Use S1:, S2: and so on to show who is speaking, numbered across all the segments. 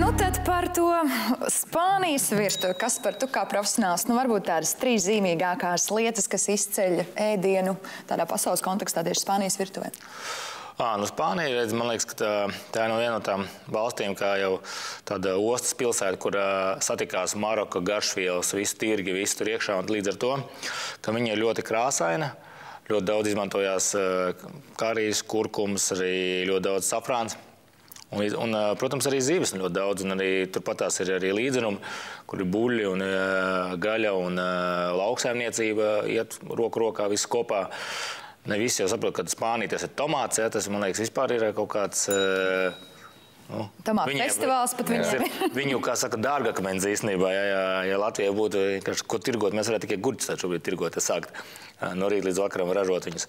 S1: Nu, tad par to Spānijas virtuvi. Kaspar, tu kā profesionāls, nu varbūt tādas 3 zīmīgākās lietas, kas izceļ ēdienu tādā pasaules kontekstā tieši Spānijas virtuvē?
S2: Nu, Spānija, man liekas, ka tā ir viena no tām valstīm, kā jau tāda ostas pilsēta, kur satikās Maroka, garšvielas, visu tirgi, visu tur iekšā. Un līdz ar to, ka viņa ir ļoti krāsaina, ļoti daudz izmantojās karijas, kurkums, arī ļoti daudz safrāns. Un, protams, arī zīves ļoti daudz, un arī turpat tās ir arī līdzenumi, kur ir buļļi un gaļa un lauksaimniecība iet roku rokā visu kopā. Ne visi jau saprot, ka Spānija tas ir tomāts, ja, tas, man liekas, vispār ir kaut kāds...
S1: Tomātu festivāls pat viņiem.
S2: Viņu, kā saka, dārgakmens īstenībā. Ja Latvijai būtu, ko tirgot, mēs varētu tikai gurķus šobrīd tirgot, sākt no rīta līdz vakaram ražot viņus.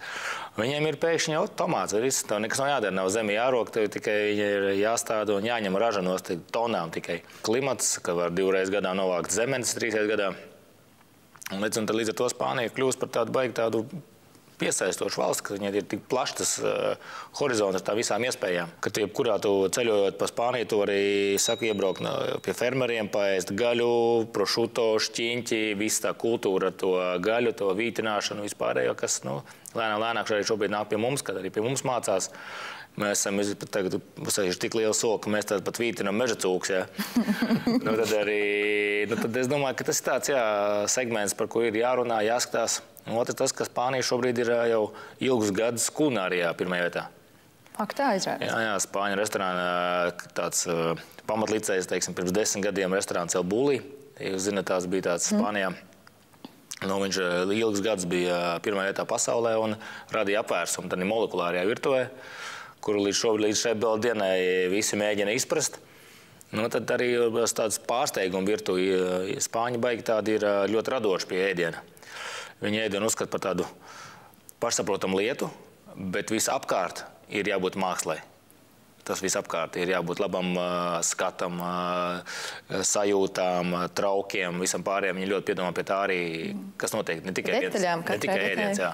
S2: Viņiem ir pēkšņi jau tomāts, viss, tev nekas nav jādara, nav zemi jārok, tev tikai ir jāstāda un jāņem ražanos tonām tikai. Klimats, ka var 2 reizes gadā novākt zemenes, 3 reizes gadā. Un līdz ar to Spānija kļūst par tādu baigi tādu piesaistošu valsts, ka viņai ir tik plašs tas horizonts ar tām visām iespējām. Ka jebkurā tu ceļojot pa Spāniju, tu arī, saku, iebraukt pie fermeriem, paēst gaļu, prošuto, šķiņķi, visu tā kultūra ar to gaļu, to vītināšanu vispārējo, kas, lēnāk šobrīd nāk pie mums, kad arī pie mums mācās. Mēs esam tagad tik liela sola, ka mēs pat vītinam meža cūks, ja. Tad es domāju, ka tas ir tāds, jā, segments, par ko ir jārunā, jāskatās. Un otrs tas, ka Spānija šobrīd ir jau ilgus gadus kulinārijā pirmajā vietā.
S1: Ak, tā izrādās.
S2: Jā, Spāņu restorāna tāds pamatlicējs, teiksim, pirms 10 gadiem restorāns El Bulli. Jūs zināt, tās bija tāds Spānijā. Viņš ilgus gadus bija pirmajā vietā pasaulē un radīja apvērsumu tādā molekulārajā virtuvē, kuru līdz šai dienai visi mēģina izprast. Tad arī tāds pārsteigumu virtuvi. Spāņi baigi tādi ir ļoti radoši pie ēdiena. Viņi ēdienu uzskata par tādu pašsaprotamu lietu, bet visapkārt ir jābūt mākslai. Tas visapkārt ir jābūt labam skatam, sajūtām, traukiem, visam pārējiem. Viņi ļoti piedomā pie tā arī, kas notiek ne tikai ēdiens.